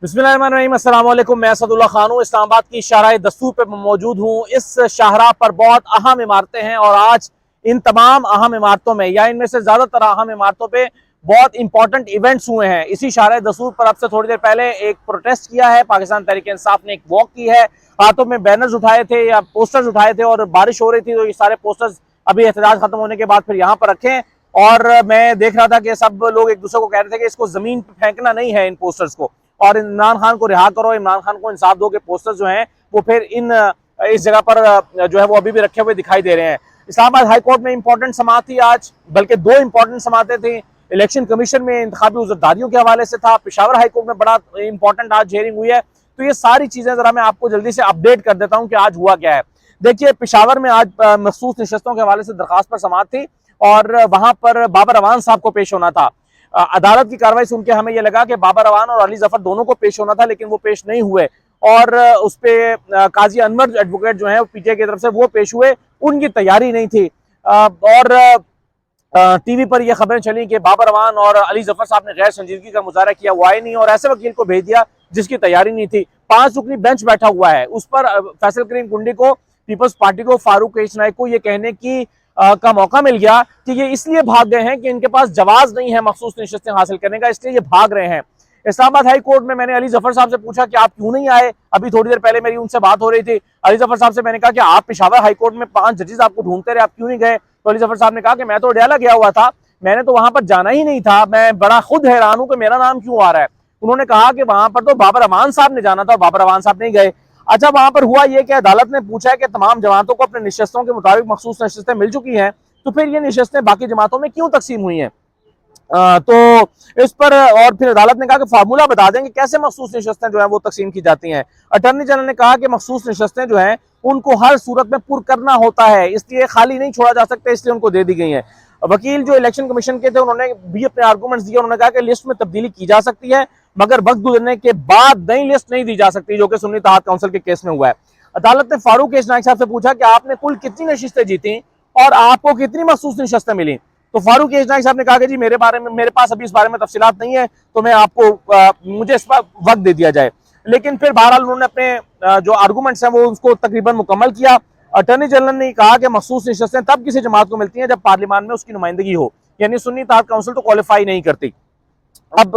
बिस्मिल्लाहिर्रहमानिर्रहीम, अस्सलाम वालेकुम। मैं असदुल्ला खान हूँ, इस्लामाबाद की शाहराह दस्तूर पे मौजूद हूँ। इस शाहराह पर बहुत अहम इमारतें हैं और आज इन तमाम अहम इमारतों में या इनमें से ज़्यादातर अहम इमारतों पे बहुत इंपॉर्टेंट इवेंट्स हुए हैं। इसी शाहराह दस्तूर पर अब से थोड़ी देर पहले एक प्रोटेस्ट किया है, पाकिस्तान तहरीक इंसाफ ने एक वॉक की है, हाथों में बैनर्स उठाए थे या पोस्टर्स उठाए थे और बारिश हो रही थी तो ये सारे पोस्टर्स अभी एहतजाज खत्म होने के बाद फिर यहाँ पर रखे। और मैं देख रहा था कि सब लोग एक दूसरे को कह रहे थे कि इसको जमीन पर फेंकना नहीं है, इन पोस्टर्स को, और इमरान खान को रिहा करो, इमरान खान को इंसाफ दो। के पोस्टर्स जो हैं वो फिर इस जगह पर जो है वो अभी भी रखे हुए दिखाई दे रहे हैं। इस्लामाबाद हाई कोर्ट में इंपॉर्टेंट समाअत थी आज, बल्कि दो इंपॉर्टेंट समाअतें थी। इलेक्शन कमीशन में इंतखाबी उज़्ज़रदारियों के हवाले से था, पेशावर हाई कोर्ट में बड़ा इंपॉर्टेंट आज हियरिंग हुई है। तो ये सारी चीजें जरा मैं आपको जल्दी से अपडेट कर देता हूँ कि आज हुआ क्या है। देखिए, पेशावर में आज मखसूस नशस्तों के हवाले से दरखास्त पर समाअत थी और वहां पर बाबर अवान साहब को पेश होना था। अदालत की कार्रवाई सुन के हमें यह लगा कि बाबर अवान और अली जफर दोनों को पेश होना था, लेकिन वो पेश नहीं हुए और उस पे काजी अनवर एडवोकेट जो है पीटीआई की तरफ से वो पेश हुए, उनकी तैयारी नहीं थी। और टीवी पर यह खबरें चली कि बाबर अवान और अली जफर साहब ने गैर संजीदगी का मुजाहरा किया, वो आए नहीं और ऐसे वकील को भेज दिया जिसकी तैयारी नहीं थी। 5 रुकनी बेंच बैठा हुआ है, उस पर फैसल करीम कुंडी को, पीपल्स पार्टी को, फारूक नाइक को यह कहने की का मौका मिल गया कि ये इसलिए भाग गए हैं कि इनके पास जवाज नहीं है मखसूस नशिस्तें हासिल करने का, इसलिए ये भाग रहे हैं। इस्लामाबाद हाई कोर्ट में मैंने अली जफर साहब से पूछा कि आप क्यों नहीं आए, अभी थोड़ी देर पहले मेरी उनसे बात हो रही थी। अली जफर साहब से मैंने कहा कि आप पेशावर हाई कोर्ट में 5 जजेस आपको ढूंढते रहे, आप क्यों नहीं गए? तो अली जफर साहब ने कहा कि मैं तो डयाला गया हुआ था, मैंने तो वहां पर जाना ही नहीं था, मैं बड़ा खुद हैरान हूं कि मेरा नाम क्यों आ रहा है। उन्होंने कहा कि वहां पर तो बाबर अवान साहब ने जाना था, बाबर अवान साहब नहीं गए। अच्छा, वहां पर हुआ यह कि अदालत ने पूछा है कि तमाम जमातों को अपने निशस्तों के मुताबिक मखसूस नशिस्तें मिल चुकी हैं, तो फिर ये नशिस्तें बाकी जमातों में क्यों तकसीम हुई हैं? तो इस पर और फिर अदालत ने कहा कि फार्मूला बता दें कि कैसे मखसूस नशिस्तें जो है वो तकसीम की जाती हैं। अटर्नी जनरल ने कहा कि मखसूस नशिस्तें जो हैं उनको हर सूरत में पुर करना होता है, इसलिए खाली नहीं छोड़ा जा सकता, इसलिए उनको दे दी गई हैं। वकील जो इलेक्शन कमीशन के थे उन्होंने भी अपने आर्गूमेंट्स दिए, उन्होंने कहा कि लिस्ट में तब्दीली की जा सकती है मगर वक्त गुजरने के बाद नई लिस्ट नहीं दी जा सकती, जो कि सुन्नी इत्तेहाद काउंसिल के केस में हुआ है। अदालत ने फारूक नाइक साहब से पूछा कि आपने कुल कितनी नशिस्तें जीती और आपको कितनी मखसूस नशिस्तें मिली? तो फारूक नाइक साहब ने कहा कि जी मेरे पास अभी इस बारे में तफसीलात नहीं है, तो मैं आपको मुझे इस पर वक्त दे दिया जाए। लेकिन फिर बहरहाल उन्होंने अपने जो आर्गूमेंट्स हैं वो उसको तकरीबन मुकम्मल किया। अटर्नी जनरल ने कहा कि मखसूस नशिस्तें तब किसी जमात को मिलती हैं जब पार्लियामान में उसकी नुमाइंदगी हो, यानी सुन्नी इत्तेहाद काउंसिल तो क्वालिफाई नहीं करती। अब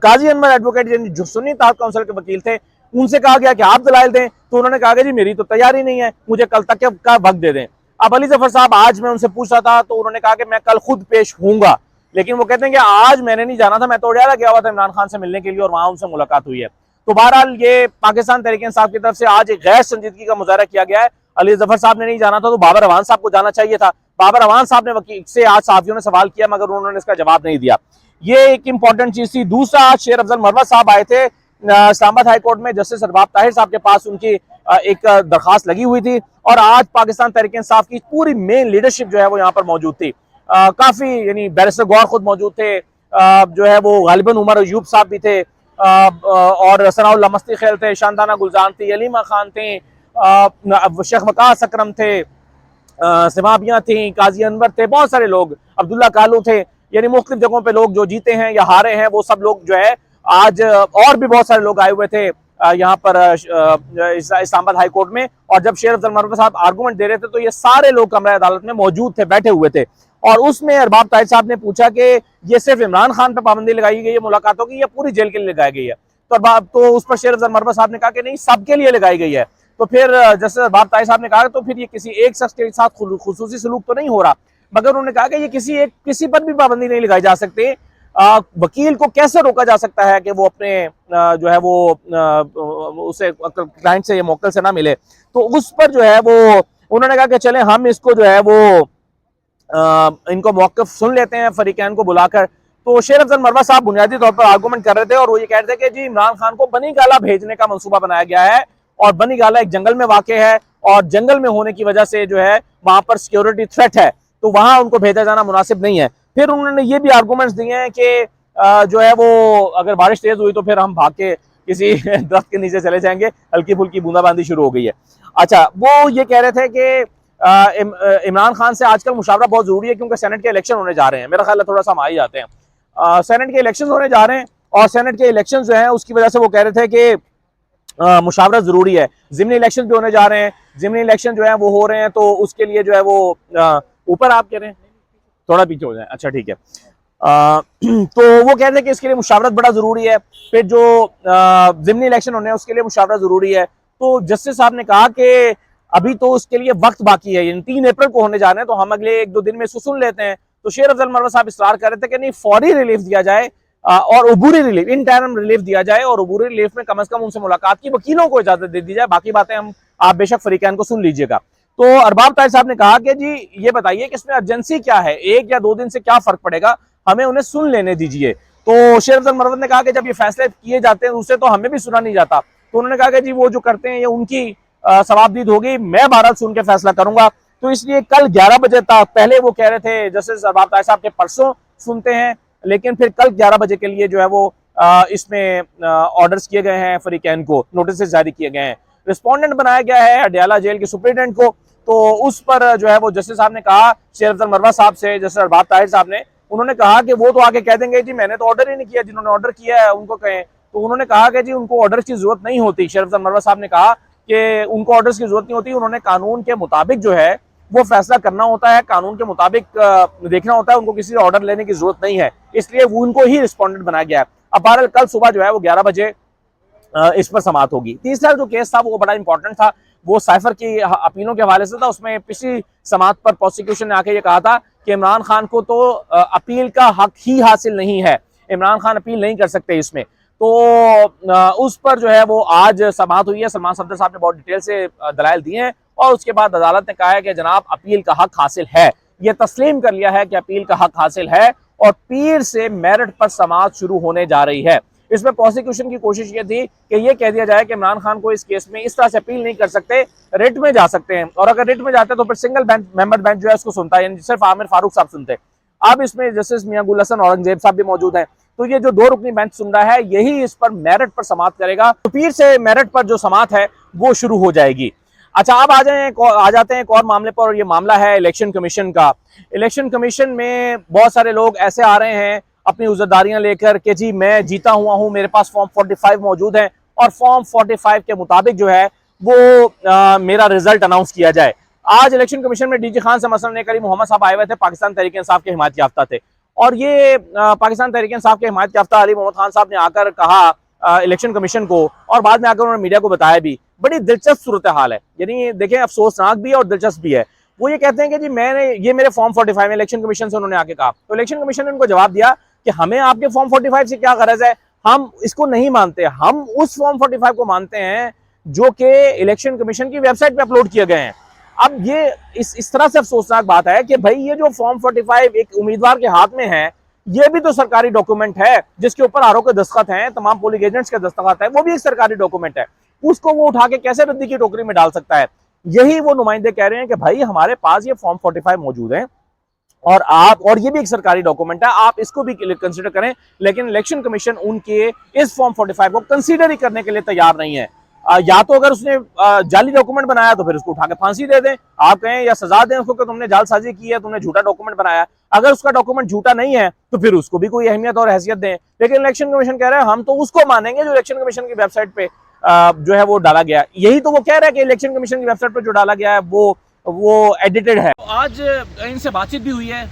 काजी अनवर एडवोकेट यानी जो सुन्नी इत्तेहाद काउंसिल के वकील थे, उनसे कहा गया कि आप दलाइल दें, तो उन्होंने कहा कि जी मेरी तो तैयारी नहीं है, मुझे कल तक का वक्त दे दें। अब अली जफर साहब, आज मैं उनसे पूछ रहा था तो उन्होंने कहा कि मैं कल खुद पेश होऊंगा, लेकिन वो कहते हैं कि आज मैंने नहीं जाना था, मैं तो डयाला गया हुआ था इमरान खान से मिलने के लिए और वहां उनसे मुलाकात हुई है। तो बहरहाल ये पाकिस्तान तहरीक इंसाफ की तरफ से आज एक गैर संजीदगी का मुजाहरा किया गया है। अली जफर साहब ने नहीं जाना था तो बाबर अवान साहब को जाना चाहिए था। बाबर अवान साहब ने वकील से आज सहाफियों ने सवाल किया मगर उन्होंने इसका जवाब नहीं दिया। ये एक इंपॉर्टेंट चीज थी। दूसरा, आज शेर अफजल मरवत साहब आए थे इस्लामाबाद हाई कोर्ट में, जस्टिस अरबाब ताहिर साहब के पास उनकी एक दरखास्त लगी हुई थी और आज पाकिस्तान तहरीक इंसाफ की पूरी मेन लीडरशिप जो है वो यहाँ पर मौजूद थी। काफी यानी बैरिस्टर गौर खुद मौजूद थे, जो है वो गालिबन उमर अयूब साहब भी थे, और सनाउल्लाह मस्ती खेल थे, शानदाना गुलजान थी, अलीमा खान थे, शेख वकास अकरम थे, सिमाबियाँ थी, काजी अनवर थे, बहुत सारे लोग, अब्दुल्ला कालू थे, यानी मुख्तलिफ जगहों पे लोग जो जीते हैं या हारे हैं वो सब लोग जो है आज, और भी बहुत सारे लोग आए हुए थे यहाँ पर इस्लामाबाद हाई कोर्ट में। और जब शेर अफजल मरवत साहब आर्गूमेंट दे रहे थे तो ये सारे लोग कमरा अदालत में मौजूद थे, बैठे हुए थे। और उसमें अरबाब ताहिर साहब ने पूछा कि ये सिर्फ इमरान खान पर पाबंदी लगाई गई है मुलाकातों की या पूरी जेल के लिए लगाई गई है? तो उस पर शेर अफजल मरवत साहब ने कहा कि नहीं, सबके लिए लगाई गई है। तो फिर जस्टिस अरबाब ताहिर साहब ने कहा तो फिर ये किसी एक शख्स के साथ खुसूसी सलूक तो नहीं हो रहा, मगर उन्होंने कहा कि ये किसी पर भी पाबंदी नहीं लगाई जा सकती। वकील को कैसे रोका जा सकता है कि वो अपने जो है वो उसे क्लाइंट से या मौकल से ना मिले? तो उस पर जो है वो उन्होंने कहा कि चले हम इसको जो है वो इनको मौक़िफ़ सुन लेते हैं फरीकैन को बुलाकर। तो शेर अफजल मरवत साहब बुनियादी तौर पर आर्गूमेंट कर रहे थे और वो ये कह रहे थे कि जी इमरान खान को बनी गाला भेजने का मंसूबा बनाया गया है और बनी गाला एक जंगल में वाक़ है और जंगल में होने की वजह से जो है वहां पर सिक्योरिटी थ्रेट है, तो वहां उनको भेजा जाना मुनासिब नहीं है। फिर उन्होंने ये भी आर्गूमेंट्स दिए हैं कि जो है वो अगर बारिश तेज हुई तो फिर हम भाग के किसी दरख्त के नीचे चले जाएंगे, हल्की फुल्की बूंदाबांदी शुरू हो गई है। अच्छा, वो ये कह रहे थे कि इमरान खान से आजकल मुशावरा बहुत जरूरी है क्योंकि सेनेट के इलेक्शन होने जा रहे हैं, मेरा ख्याल है थोड़ा सा हम आ ही जाते हैं। सेनेट के इलेक्शन होने जा रहे हैं और सेनेट के इलेक्शन जो है उसकी वजह से वो कह रहे थे कि मुशावरत जरूरी है। जिमनी इलेक्शन भी होने जा रहे हैं, जिमनी इलेक्शन जो है वो हो रहे हैं, तो उसके लिए जो है वो ऊपर आप कह रहे हैं थोड़ा पीछे हो जाए, अच्छा ठीक है। तो वो कहते हैं कि इसके लिए मुशावरत बड़ा जरूरी है। फिर जो जिमनी इलेक्शन होने हैं उसके लिए मुशावरत जरूरी है। तो जस्टिस साहब ने कहा कि अभी तो उसके लिए वक्त बाकी है, यानी 3 अप्रैल को होने जा रहे हैं, तो हम अगले 1-2 दिन में इसको सुन लेते हैं। तो शेर अफजल मरवत साहब इसरार कर रहे थे कि नहीं, फौरी रिलीफ दिया जाए और अबूरी रिलीफ, इंटरम रिलीफ दिया जाए, और अबूरी रिलीफ में कम से कम उनसे मुलाकात की वकीलों को इजाजत दे दी जाए। बाकी बातें हम आप बेशक फरीकैन को सुन लीजिएगा। तो अरबाब ताहिर साहब ने कहा कि जी ये बताइए कि इसमें अर्जेंसी क्या है, 1 या 2 दिन से क्या फर्क पड़ेगा, हमें उन्हें सुन लेने दीजिए। तो शेर अफजल मरवत ने कहा कि जब ये फैसले किए जाते हैं उससे तो हमें भी सुना नहीं जाता। तो उन्होंने कहा कि जी वो जो करते हैं ये उनकी सवाबदीद होगी, मैं 12 सुन के फैसला करूंगा। तो इसलिए कल 11 बजे तक, पहले वो कह रहे थे जस्टिस अरबाब ताहिर साहब के परसों सुनते हैं, लेकिन फिर कल 11 बजे के लिए जो है वो इसमें ऑर्डर्स किए गए हैं, फरीकैन को नोटिस जारी किए गए हैं। रिस्पोंडेंट बनाया गया है अडयाला जेल के सुप्रीडेंट को। तो उस पर जो है वो जस्टिस साहब ने कहा शेर अफजल मरवत साहब से, जस्टिस अरबाब ताहिर साहब ने, उन्होंने कहा कि वो तो आके कह देंगे जी मैंने तो ऑर्डर ही नहीं किया, जिन्होंने ऑर्डर किया है उनको कहें। तो उन्होंने कहा कि जी उनको ऑर्डर की जरूरत नहीं होती। शेर अफजल मरवत साहब ने कहा कि उनको ऑर्डर्स की जरूरत नहीं होती, उन्होंने कानून के मुताबिक जो है वो फैसला करना होता है, कानून के मुताबिक देखना होता है, उनको किसी से ऑर्डर लेने की जरूरत नहीं है, इसलिए वो उनको ही रिस्पोंडेंट बनाया गया है। अब बहरहाल कल सुबह जो है वो 11 बजे इस पर समाप्त होगी। तीसरा जो केस था वो बड़ा इंपॉर्टेंट था, वो साइफर की अपीलों के हवाले से था। उसमें पिछली समाप्त पर प्रोसिक्यूशन ने आके ये कहा था कि इमरान खान को तो अपील का हक ही हासिल नहीं है, इमरान खान अपील नहीं कर सकते इसमें। तो उस पर जो है वो आज समाप्त हुई है। सलमान सफदर साहब ने बहुत डिटेल से दलाइल दिए हैं और उसके बाद अदालत ने कहा है कि जनाब अपील का हक हासिल है, ये तस्लीम कर लिया है कि अपील का हक हासिल है और पीर से मेरिट पर समाअत शुरू होने जा रही है। इसमें प्रोसिक्यूशन की कोशिश ये थी कि ये कह दिया जाए कि इमरान खान को इस केस में इस तरह से अपील नहीं कर सकते, रिट में जा सकते हैं, और अगर रिट में जाते हैं तो फिर सिंगल मेंबर बेंच जो है उसको सुनता है, यानी सिर्फ आमिर फारूक साहब सुनते। अब इसमें जस्टिस मियां गुल हसन औरंगजेब साहब भी मौजूद हैं। तो ये जो 2 रुकनी बेंच सुन रहा है यही इस पर मेरिट पर समाअत करेगा, तो पीर से मेरिट पर जो समाअत है वो शुरू हो जाएगी। अच्छा, अब आ जाते हैं एक और मामले पर, और ये मामला है इलेक्शन कमीशन का। इलेक्शन कमीशन में बहुत सारे लोग ऐसे आ रहे हैं अपनी उज़रदारियां लेकर कि जी मैं जीता हुआ हूं, मेरे पास फॉर्म 45 मौजूद है और फॉर्म 45 के मुताबिक जो है वो मेरा रिजल्ट अनाउंस किया जाए। आज इलेक्शन कमीशन में डीजी खान से मसलन करीम मोहम्मद साहब आए हुए थे, पाकिस्तान तहरीक इंसाफ के हिमायत याफ्ता थे, और ये पाकिस्तान तहरीक इंसाफ के हिमायत याफ्ता अली मोहम्मद खान साहब ने आकर कहा इलेक्शन कमीशन को, और बाद में आकर उन्होंने मीडिया को बताया भी। बड़ी दिलचस्प सूरत हाल है, यानी देखें अफसोसनाक भी है और दिलचस्प भी है। वो ये कहते हैं कि जी मैंने ये मेरे फॉर्म 45 में इलेक्शन कमीशन से उन्होंने आके कहा, तो इलेक्शन कमीशन ने उनको जवाब दिया कि हमें आपके फॉर्म 45 से क्या गरज है, हम इसको नहीं मानते, हम उस फॉर्म 45 को मानते हैं जो कि इलेक्शन कमीशन की वेबसाइट पे अपलोड किए गए हैं। अब ये इस तरह से अफसोसनाक बात है कि भाई ये जो फॉर्म 45 एक उम्मीदवार के हाथ में है, ये भी तो सरकारी डॉक्यूमेंट है जिसके ऊपर आरओ के दस्तखत हैं, तमाम पोलिंग एजेंट्स के दस्तखत है, वो भी एक सरकारी डॉक्यूमेंट है, उसको वो उठा के कैसे रद्दी की टोकरी में डाल सकता है। यही वो नुमाइंदे कह रहे हैं कि भाई हमारे पास ये फॉर्म 45 मौजूद है और ये भी एक सरकारी डॉक्यूमेंट है, आप इसको भी कंसीडर करें, लेकिन इलेक्शन कमीशन उनके इस फॉर्म 45 को कंसीडर ही करने के लिए तैयार नहीं है। या तो अगर उसने जाली डॉक्यूमेंट बनाया तो फिर उसको उठा के फांसी दे दें, आप कहें या सजा दें उसको कि तुमने जालसाजी की है, तुमने झूठा डॉक्यूमेंट बनाया। अगर उसका डॉक्यूमेंट झूठा नहीं है तो फिर उसको भी कोई अहमियत और हैसियत दें। लेकिन इलेक्शन कमीशन कह रहा है हम तो उसको मानेंगे जो इलेक्शन कमीशन की वेबसाइट पे जो है वो डाला गया। यही तो वो कह रहा है कि इलेक्शन कमीशन की वेबसाइट पर जो डाला गया है वो एडिटेड है। आज इनसे बातचीत भी हुई है,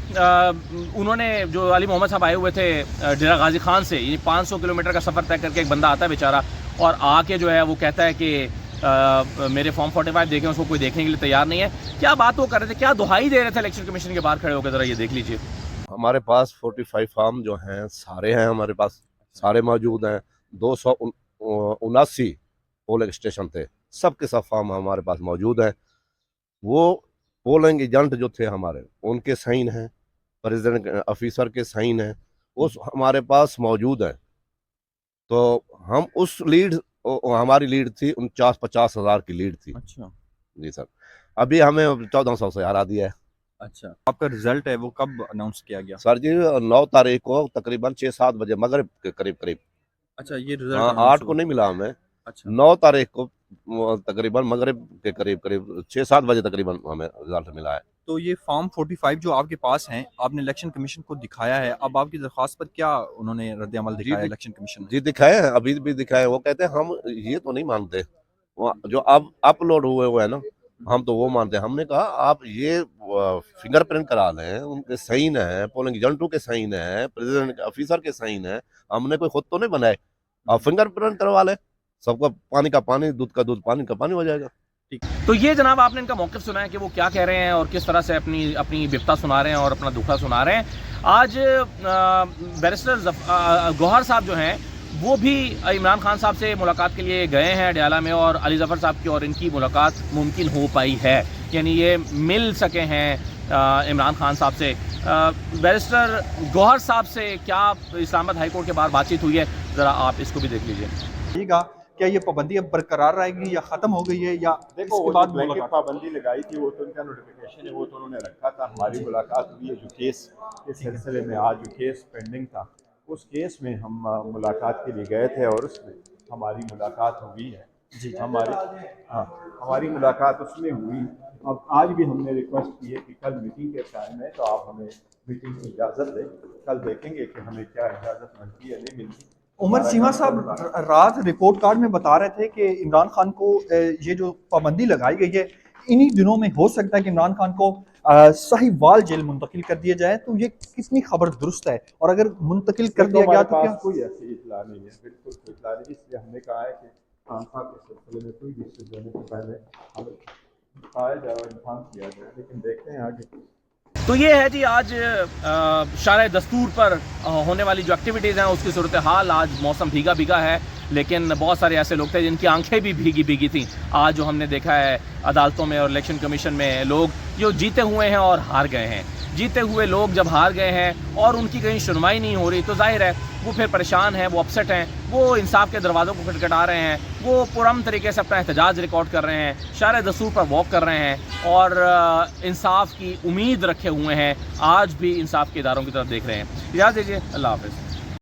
उन्होंने जो अली मोहम्मद साहब आए हुए थे डेरा गाजी खान से, ये 500 किलोमीटर का सफ़र तय करके एक बंदा आता है बेचारा, और आके जो है वो कहता है कि मेरे फॉर्म 45 देखें, उसको कोई देखने के लिए तैयार नहीं है। क्या बात वो कर रहे थे, क्या दुहाई दे रहे थे इलेक्शन कमीशन के बाहर खड़े होकर, जरा ये देख लीजिए। हमारे पास 45 फॉर्म जो हैं सारे हैं, हमारे पास सारे मौजूद हैं। 279 पोलिंग स्टेशन थे, सबके सब फॉर्म हमारे पास मौजूद हैं। वो पोलिंग एजेंट जो थे हमारे, उनके साइन हैं, प्रेसिडेंट ऑफिसर के साइन हैं, उस हमारे पास मौजूद हैं। तो हम उस लीड, हमारी लीड थी 49-50 हज़ार की लीड थी। अच्छा जी सर, अभी हमें 1400 से हरा दिया है। अच्छा, आपका रिजल्ट है वो कब अनाउंस किया गया? सर जी 9 तारीख को तकरीबन 6-7 बजे मगरिब के करीब। अच्छा, ये रिजल्ट हाँ, 8 को नहीं मिला हमें। अच्छा, 9 तारीख को तकरीबन मगरिब के करीब 6-7 बजे तकरीबन हमें रिजल्ट मिला है। तो ये फॉर्म 45 जो आपके पास हैं, आपने इलेक्शन कमीशन को दिखाया है, अब आपकी दरख्वास्त पर क्या उन्होंने रद्द अमल जी, दिखाया इलेक्शन कमीशन ने? जी दिखाए हैं, अभी भी दिखाए। वो कहते हैं हम ये तो नहीं मानते, वो जो अब अपलोड हुए है ना, हम तो वो मानते हैं। हमने कहा आप ये फिंगरप्रिंट करा लें, उनके साइन है, पोलिंग एजेंटों के साइन है, प्रेसिडेंट ऑफिसर के साइन है, हमने कोई खुद तो नहीं बनाए। आप फिंगरप्रिंट करवा लें, सबका पानी का पानी, दूध का दूध, पानी का पानी हो जाएगा। तो ये जनाब आपने इनका मौक़िफ़ सुना है कि वो क्या कह रहे हैं और किस तरह से अपनी अपनी विपता सुना रहे हैं और अपना दुखा सुना रहे हैं। आज बैरिस्टर गौहर साहब जो हैं वो भी इमरान खान साहब से मुलाकात के लिए गए हैं अडयाला में, और अली ज़फ़र साहब की और इनकी मुलाकात मुमकिन हो पाई है, यानी ये मिल सके हैं इमरान खान साहब से। बैरिस्टर गौहर साहब से क्या इस्लामाबाद हाई कोर्ट के बाहर बातचीत हुई है, ज़रा आप इसको भी देख लीजिए। क्या ये पाबंदी अब बरकरार रहेगी या ख़त्म हो गई है, या देखो इसके वो बाद जो ब्लैंकेट मुलाकात? पाबंदी लगाई थी वो तो उनका नोटिफिकेशन है, वो तो उन्होंने रखा था। हमारी मुलाकात हुई है, जो केस के सिलसिले में आज जो केस पेंडिंग था, उस केस में हम मुलाकात के लिए गए थे और उसमें हमारी मुलाकात हुई है। जी हमारी मुलाकात उसमें हुई। अब आज भी हमने रिक्वेस्ट की है कि कल मीटिंग के टाइम है तो आप हमें मीटिंग की इजाज़त दें, कल देखेंगे कि हमें क्या इजाज़त मिलती है नहीं मिलती। उमर सीमा साहब रात रिपोर्ट कार्ड में बता रहे थे कि इमरान खान को ये जो पाबंदी लगाई गई है, इन्हीं दिनों में हो सकता है कि इमरान खान को साहिवाल जेल मुंतकिल कर दिया जाए, तो ये कितनी खबर दुरुस्त है? और अगर मुंतकिल कर दिया गया तो क्या? कोई ऐसी इतला नहीं है, बिल्कुल कोई इतला नहीं। इसलिए हमने कहा है कि खान साहब के सिलसिले में कोई डिसीजन देने से पहले हमें आया जाए और इन्फॉर्म किया जाए, लेकिन देखते हैं आगे। तो ये है जी आज शारे दस्तूर पर होने वाली जो एक्टिविटीज़ हैं उसकी सूरत हाल। आज मौसम भीगा भीगा है, लेकिन बहुत सारे ऐसे लोग थे जिनकी आंखें भी भीगी भीगी थी। आज जो हमने देखा है अदालतों में और इलेक्शन कमीशन में, लोग जो जीते हुए हैं और हार गए हैं। जीते हुए लोग जब हार गए हैं और उनकी कहीं सुनवाई नहीं हो रही, तो जाहिर है वो फिर परेशान हैं, वो अपसेट हैं, वो इंसाफ के दरवाज़ों को खटखटा रहे हैं, वो पुरअमन तरीके से अपना एहतजाज रिकॉर्ड कर रहे हैं, शारे दस्तूर पर वॉक कर रहे हैं और इंसाफ की उम्मीद रखे हुए हैं। आज भी इंसाफ के इदारों की तरफ देख रहे हैं। इजाज़त दीजिए, अल्लाह हाफ़िज़।